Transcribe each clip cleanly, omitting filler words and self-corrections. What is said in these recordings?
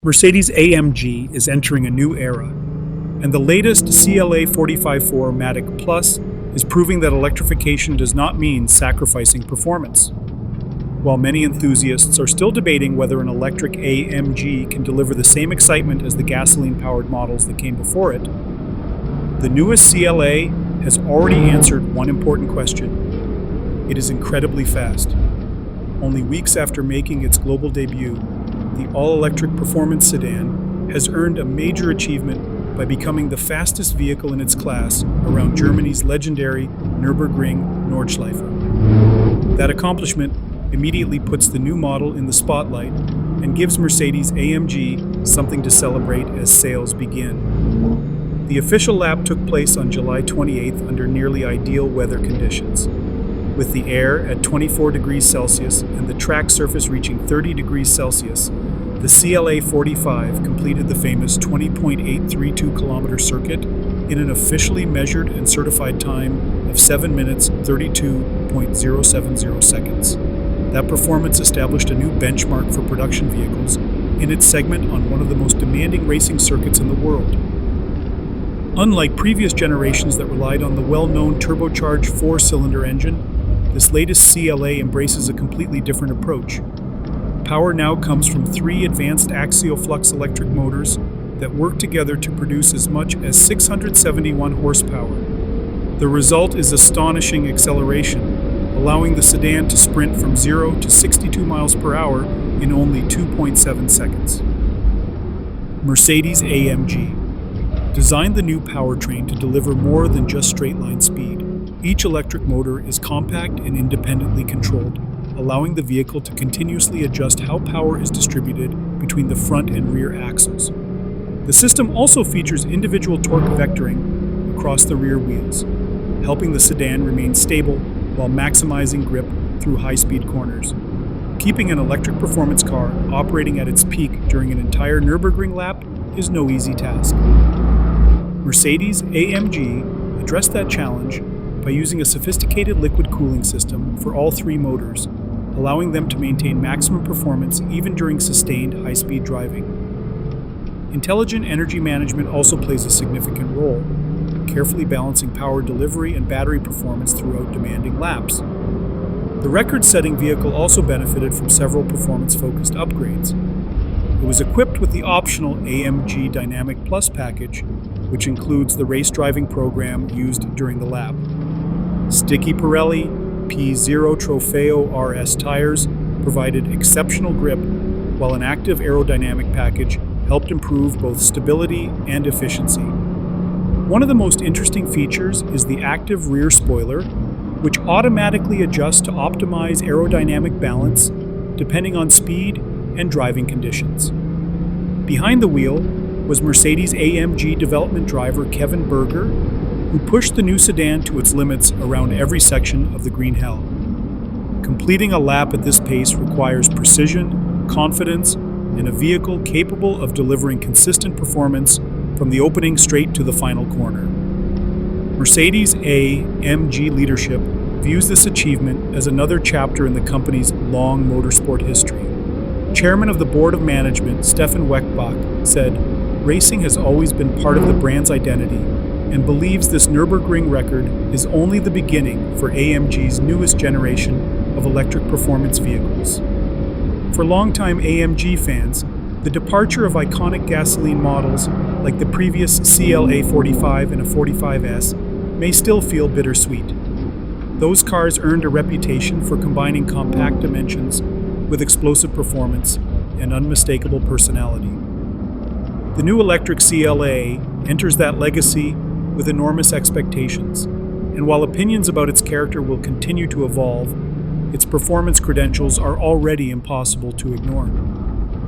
Mercedes-AMG is entering a new era, and the latest CLA 45.4 Matic Plus is proving that electrification does not mean sacrificing performance. While many enthusiasts are still debating whether an electric AMG can deliver the same excitement as the gasoline-powered models that came before it, the newest CLA has already answered one important question. It is incredibly fast. Only weeks after making its global debut, the all-electric performance sedan has earned a major achievement by becoming the fastest vehicle in its class around Germany's legendary Nürburgring Nordschleife. That accomplishment immediately puts the new model in the spotlight and gives Mercedes-AMG something to celebrate as sales begin. The official lap took place on July 28th under nearly ideal weather conditions. With the air at 24 degrees Celsius and the track surface reaching 30 degrees Celsius, the CLA 45 completed the famous 20.832 kilometer circuit in an officially measured and certified time of 7 minutes 32.070 seconds. That performance established a new benchmark for production vehicles in its segment on one of the most demanding racing circuits in the world. Unlike previous generations that relied on the well-known turbocharged four-cylinder engine, this latest CLA embraces a completely different approach. Power now comes from three advanced axial-flux electric motors that work together to produce as much as 671 horsepower. The result is astonishing acceleration, allowing the sedan to sprint from 0 to 62 miles per hour in only 2.7 seconds. Mercedes-AMG designed the new powertrain to deliver more than just straight-line speed. Each electric motor is compact and independently controlled, allowing the vehicle to continuously adjust how power is distributed between the front and rear axles. The system also features individual torque vectoring across the rear wheels, helping the sedan remain stable while maximizing grip through high-speed corners. Keeping an electric performance car operating at its peak during an entire Nürburgring lap is no easy task. Mercedes-AMG addressed that challenge by using a sophisticated liquid cooling system for all three motors, allowing them to maintain maximum performance even during sustained high-speed driving. Intelligent energy management also plays a significant role, carefully balancing power delivery and battery performance throughout demanding laps. The record-setting vehicle also benefited from several performance-focused upgrades. It was equipped with the optional AMG Dynamic Plus Package, which includes the race driving program used during the lap. Sticky Pirelli P0 Trofeo RS tires provided exceptional grip, while an active aerodynamic package helped improve both stability and efficiency. One of the most interesting features is the active rear spoiler, which automatically adjusts to optimize aerodynamic balance depending on speed and driving conditions. Behind the wheel was Mercedes-AMG development driver Kevin Berger, who pushed the new sedan to its limits around every section of the Green Hell. Completing a lap at this pace requires precision, confidence, and a vehicle capable of delivering consistent performance from the opening straight to the final corner. Mercedes-AMG leadership views this achievement as another chapter in the company's long motorsport history. Chairman of the Board of Management, Stefan Weckbach, said, "Racing has always been part of the brand's identity and believes this Nürburgring record is only the beginning for AMG's newest generation of electric performance vehicles." For longtime AMG fans, the departure of iconic gasoline models like the previous CLA 45 and a 45S may still feel bittersweet. Those cars earned a reputation for combining compact dimensions with explosive performance and unmistakable personality. The new electric CLA enters that legacy with enormous expectations, and while opinions about its character will continue to evolve, its performance credentials are already impossible to ignore.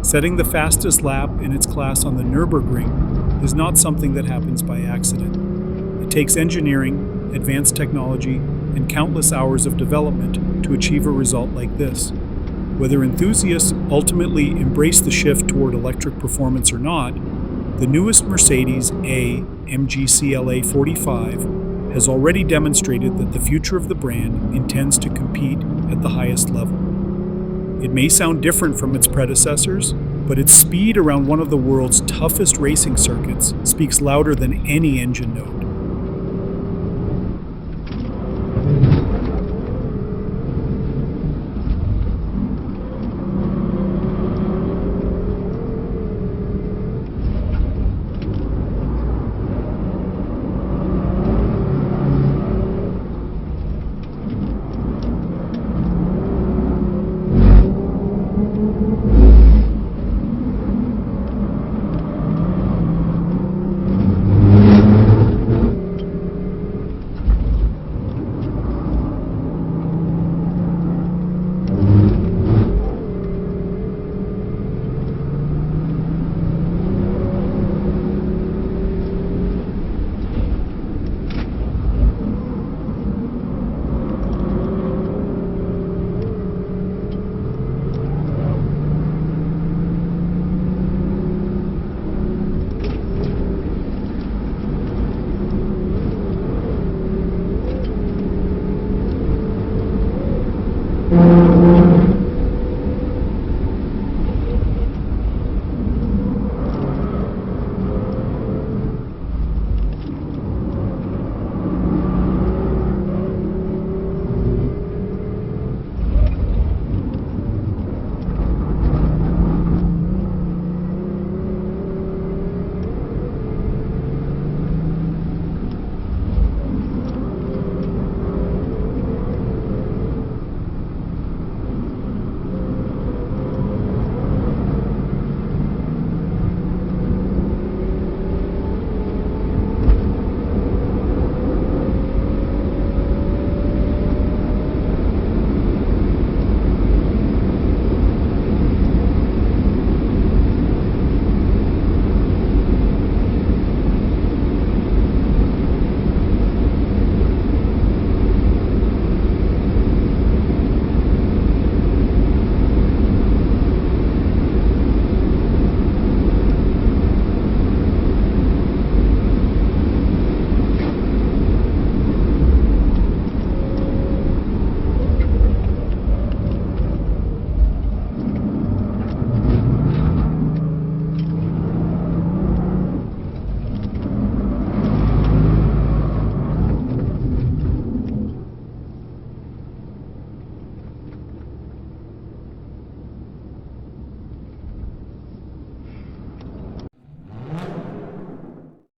Setting the fastest lap in its class on the Nürburgring is not something that happens by accident. It takes engineering, advanced technology, and countless hours of development to achieve a result like this. Whether enthusiasts ultimately embrace the shift toward electric performance or not, the newest Mercedes-AMG CLA 45 has already demonstrated that the future of the brand intends to compete at the highest level. It may sound different from its predecessors, but its speed around one of the world's toughest racing circuits speaks louder than any engine note.